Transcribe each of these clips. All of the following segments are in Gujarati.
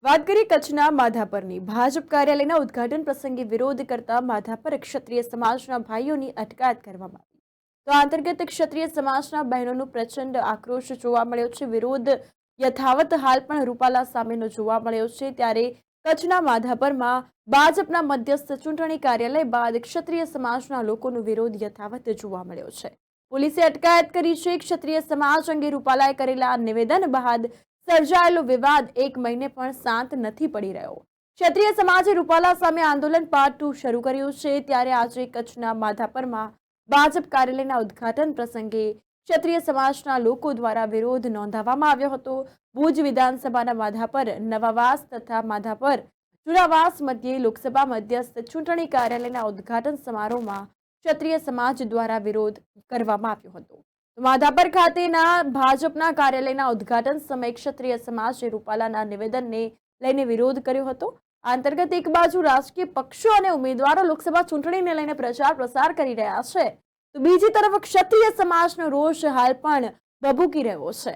વાત કરીએ કચ્છના માધાપરની ભાજપ કાર્યાલયના ઉદ્ઘાટન પ્રસંગે વિરોધ કરતા માધાપર ક્ષત્રિય સમાજના ભાઈઓની અટકાયત કરવામાં આવી। તો આ અંતર્ગત ક્ષત્રિય સમાજના બહેનોનો પ્રચંડ આક્રોશ જોવા મળ્યો છે। વિરોધ યથાવત હાલ પણ રૂપાલા સામેનો જોવા મળ્યો છે। ત્યારે કચ્છના માધાપરમાં ભાજપના મધ્યસ્થ ચૂંટણી કાર્યાલય બાદ ક્ષત્રિય સમાજના લોકોનો વિરોધ યથાવત જોવા મળ્યો છે। પોલીસે અટકાયત કરી છે। ક્ષત્રિય સમાજ અંગે રૂપાલાએ કરેલા નિવેદન બાદ સર્જાયેલો વિવાદ એક મહિને પણ શાંત નથી પડી રહ્યો। ક્ષત્રિય સમાજે રૂપાલા સામે આંદોલન પાર્ટ 2 શરૂ કર્યું છે। ત્યારે આજે કચ્છના માધાપરમાં ભાજપ કાર્યાલયના ઉદ્ઘાટન પ્રસંગે ક્ષત્રિય સમાજના લોકો દ્વારા વિરોધ નોંધાવવામાં આવ્યો હતો। ભુજ વિધાનસભાના માધાપર નવાવાસ તથા માધાપર જુનાવાસ મધ્યે લોકસભા મધ્યસ્થ ચૂંટણી કાર્યાલયના ઉદ્ઘાટન સમારોહમાં ક્ષત્રિય સમાજ દ્વારા વિરોધ કરવામાં આવ્યો હતો। માધાપર ખાતેના ભાજપના કાર્યાલયના ઉદ્ઘાટન સમયે ક્ષત્રિય સમાજે રૂપાલાના નિવેદનને લઈને વિરોધ કર્યો હતો। આ અંતર્ગત એક બાજુ રાજકીય પક્ષો અને ઉમેદવારો લોકસભા ચૂંટણીને લઈને પ્રચાર પ્રસાર કરી રહ્યા છે, તો બીજી તરફ ક્ષત્રિય સમાજનો રોષ હાલ પણ ભભૂકી રહ્યો છે।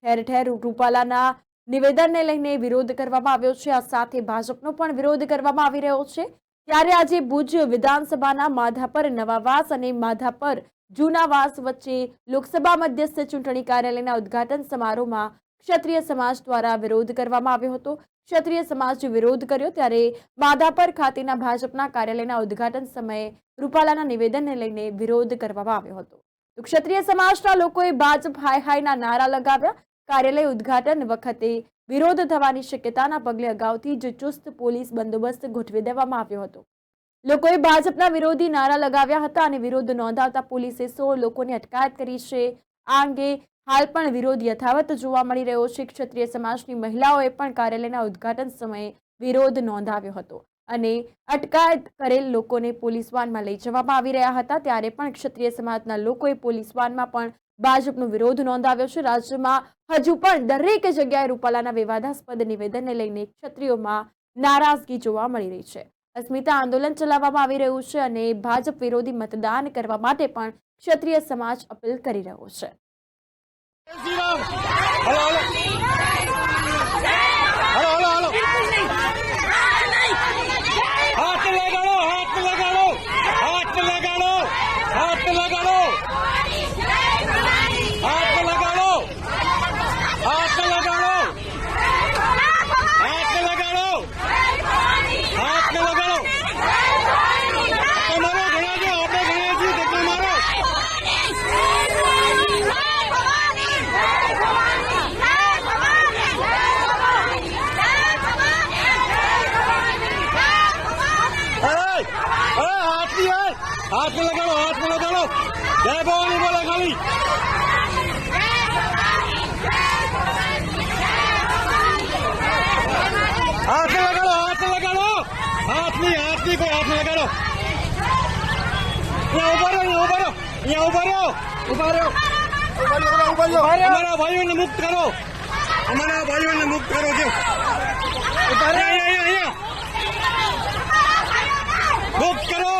ઠેર ઠેર રૂપાલાના નિવેદનને લઈને વિરોધ કરવામાં આવ્યો છે। આ સાથે ભાજપનો પણ વિરોધ કરવામાં આવી રહ્યો છે। ત્યારે આજે ભુજ વિધાનસભાના માધાપર નવાવાસ અને માધાપર જુનાવાસ વચ્ચે લોકસભા મધ્યસ્થ ચૂંટણી કાર્યાલયના ઉદ્ઘાટન સમારોહમાં ક્ષત્રિય સમાજ દ્વારા વિરોધ કરવામાં આવ્યો હતો। ક્ષત્રિય સમાજે વિરોધ કર્યો ત્યારે માધાપર ખાતેના ભાજપના કાર્યાલયના ઉદ્ઘાટન સમયે રૂપાલાના નિવેદનને લઈને વિરોધ કરવામાં આવ્યો હતો। તો ક્ષત્રિય સમાજના લોકોએ ભાજપ હાય હાયના નારા લગાવ્યા। કાર્યાલય ઉદ્ઘાટન વખતે વિરોધ થવાની શક્યતાના પગલે અગાઉથી જ ચુસ્ત પોલીસ બંદોબસ્ત ગોઠવી દેવામાં આવ્યો હતો। લોકોએ ભાજપના વિરોધી નારા લગાવ્યા હતા અને વિરોધ નોંધાવતા પોલીસે 16 લોકોની અટકાયત કરી છે। આ અંગે હાલ પણ વિરોધ યથાવત જોવા મળી રહ્યો છે। ક્ષત્રિય સમાજની મહિલાઓએ પણ કાર્યાલયના ઉદ્ઘાટન સમયે વિરોધ નોંધાવ્યો હતો અને અટકાયત કરેલ લોકોને પોલીસ વાનમાં લઈ જવામાં આવી રહ્યા હતા। ત્યારે પણ ક્ષત્રિય સમાજના લોકોએ પોલીસ વાનમાં પણ ભાજપનો વિરોધ નોંધાવ્યો છે। રાજ્યમાં હજુ પણ દરેક જગ્યાએ રૂપાલાના વિવાદાસ્પદ નિવેદનને લઈને ક્ષત્રિયોમાં નારાજગી જોવા મળી રહી છે। અસ્મિતા આંદોલન ચલાવવામાં આવી રહ્યું છે અને ભાજપ વિરોધી મતદાન કરવા માટે પણ ક્ષત્રિય સમાજ અપીલ કરી રહ્યો છે। हाथ में लगाओ जय भवानी बोला खाली हाथ में लगाओ हाथ नहीं कोई हाथ में लगा लो। यहाँ उभा रहो हमारा भाइयों ने मुक्त करो जो मुक्त करो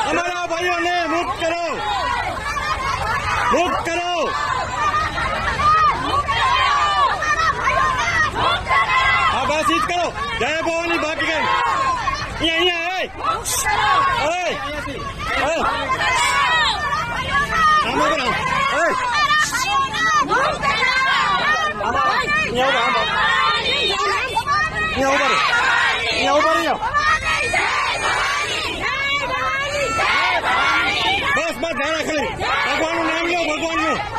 हमारा भाइयों ने मुक्त करो हाँ बस ईद करो जय भवानी बाकी बस ध्यान रख भगवान नाम लो भगवान